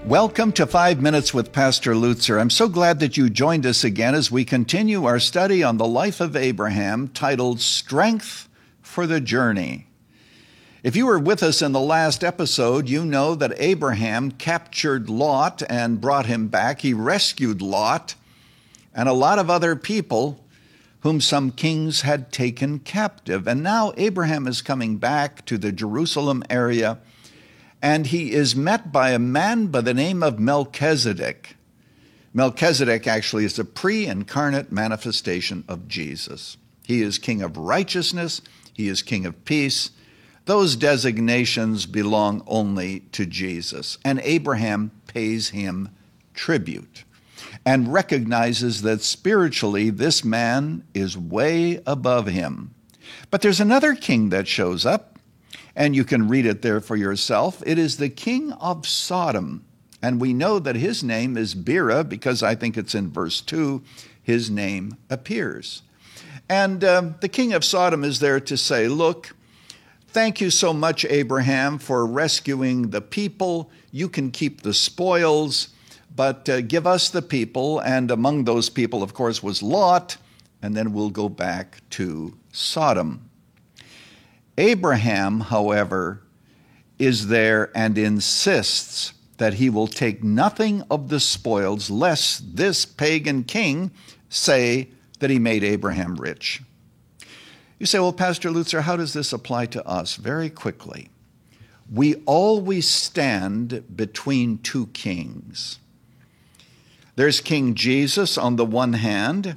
Welcome to 5 Minutes with Pastor Lutzer. I'm so glad that you joined us again as we continue our study on the life of Abraham, titled Strength for the Journey. If you were with us in the last episode, you know that Abraham captured Lot and brought him back. He rescued Lot and a lot of other people whom some kings had taken captive. And now Abraham is coming back to the Jerusalem area, and he is met by a man by the name of Melchizedek. Melchizedek actually is a pre-incarnate manifestation of Jesus. He is king of righteousness. He is king of peace. Those designations belong only to Jesus. And Abraham pays him tribute and recognizes that spiritually this man is way above him. But there's another king that shows up, and you can read it there for yourself. It is the king of Sodom. And we know that his name is Bera because I think it's in verse 2, his name appears. And the king of Sodom is there to say, look, thank you so much, Abraham, for rescuing the people. You can keep the spoils, but give us the people. And among those people, of course, was Lot. And then we'll go back to Sodom. Abraham, however, is there and insists that he will take nothing of the spoils, lest this pagan king say that he made Abraham rich. You say, well, Pastor Lutzer, how does this apply to us? Very quickly. We always stand between two kings. There's King Jesus on the one hand,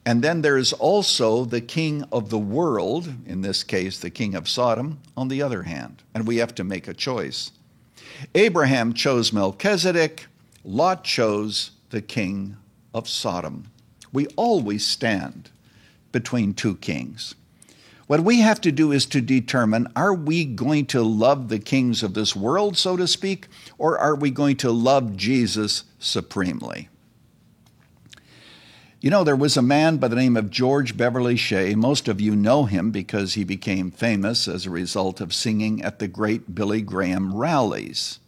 and then there's also the king of the world, in this case, the king of Sodom, on the other hand. And we have to make a choice. Abraham chose Melchizedek. Lot chose the king of Sodom. We always stand between two kings. What we have to do is to determine, are we going to love the kings of this world, so to speak, or are we going to love Jesus supremely? You know, there was a man by the name of George Beverly Shea. Most of you know him because he became famous as a result of singing at the great Billy Graham rallies.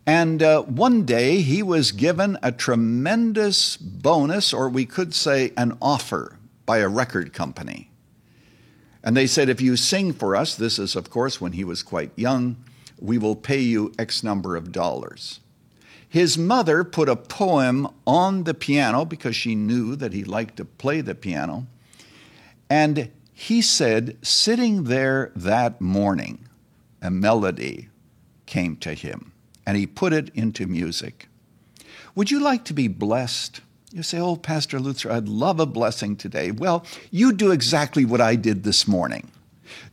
And one day he was given a tremendous bonus, or we could say an offer, by a record company. And they said, if you sing for us, this is, of course, when he was quite young, we will pay you X number of dollars. His mother put a poem on the piano because she knew that he liked to play the piano. And he said, sitting there that morning, a melody came to him, and he put it into music. Would you like to be blessed? You say, oh, Pastor Lutzer, I'd love a blessing today. Well, you do exactly what I did this morning.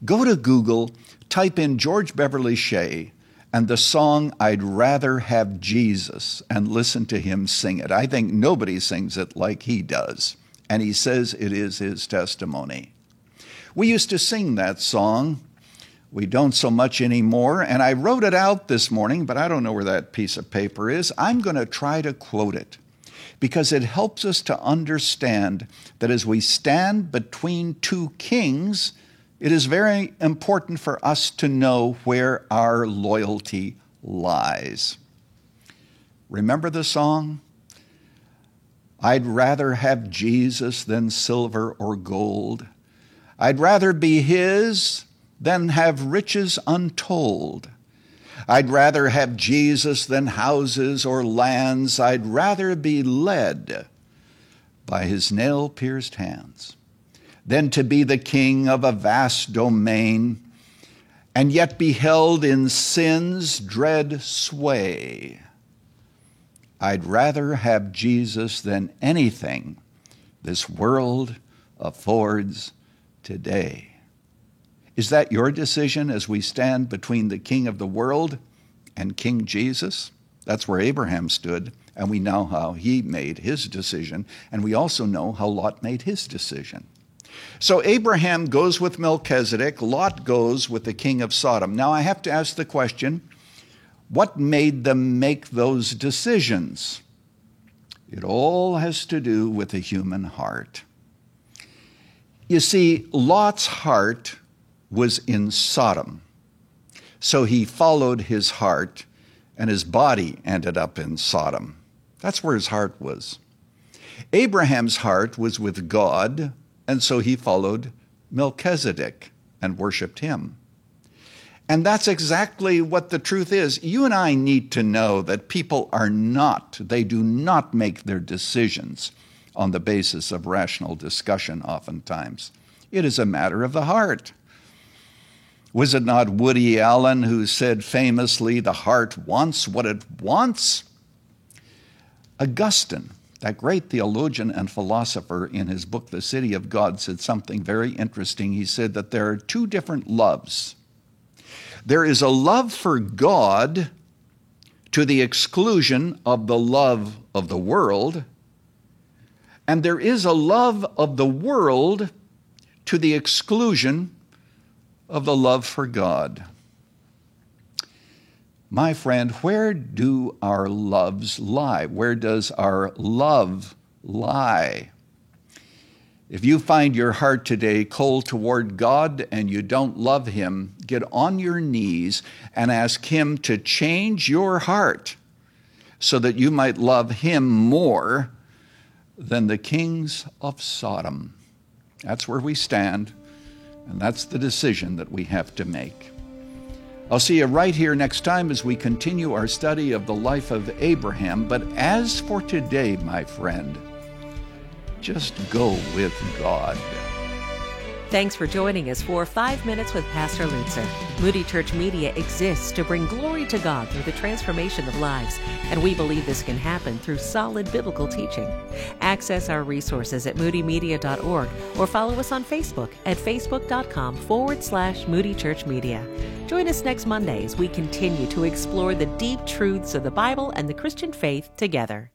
Go to Google, type in George Beverly Shea, and the song, I'd Rather Have Jesus, and listen to him sing it. I think nobody sings it like he does, and he says it is his testimony. We used to sing that song. We don't so much anymore, and I wrote it out this morning, but I don't know where that piece of paper is. I'm going to try to quote it, because it helps us to understand that as we stand between two kings, it is very important for us to know where our loyalty lies. Remember the song? I'd rather have Jesus than silver or gold. I'd rather be his than have riches untold. I'd rather have Jesus than houses or lands. I'd rather be led by his nail-pierced hands than to be the king of a vast domain and yet be held in sin's dread sway. I'd rather have Jesus than anything this world affords today. Is that your decision as we stand between the king of the world and King Jesus? That's where Abraham stood, and we know how he made his decision, and we also know how Lot made his decision. So Abraham goes with Melchizedek, Lot goes with the king of Sodom. Now I have to ask the question, what made them make those decisions? It all has to do with the human heart. You see, Lot's heart was in Sodom, so he followed his heart and his body ended up in Sodom. That's where his heart was. Abraham's heart was with God, and so he followed Melchizedek and worshiped him. And that's exactly what the truth is. You and I need to know that people they do not make their decisions on the basis of rational discussion oftentimes. It is a matter of the heart. Was it not Woody Allen who said famously, "The heart wants what it wants"? Augustine, that great theologian and philosopher, in his book, The City of God, said something very interesting. He said that there are two different loves. There is a love for God to the exclusion of the love of the world, and there is a love of the world to the exclusion of the love for God. My friend, where do our loves lie? Where does our love lie? If you find your heart today cold toward God and you don't love him, get on your knees and ask him to change your heart so that you might love him more than the kings of Sodom. That's where we stand, and that's the decision that we have to make. I'll see you right here next time as we continue our study of the life of Abraham. But as for today, my friend, just go with God. Thanks for joining us for 5 Minutes with Pastor Lutzer. Moody Church Media exists to bring glory to God through the transformation of lives, and we believe this can happen through solid biblical teaching. Access our resources at moodymedia.org or follow us on Facebook at facebook.com/Moody Church Media. Join us next Monday as we continue to explore the deep truths of the Bible and the Christian faith together.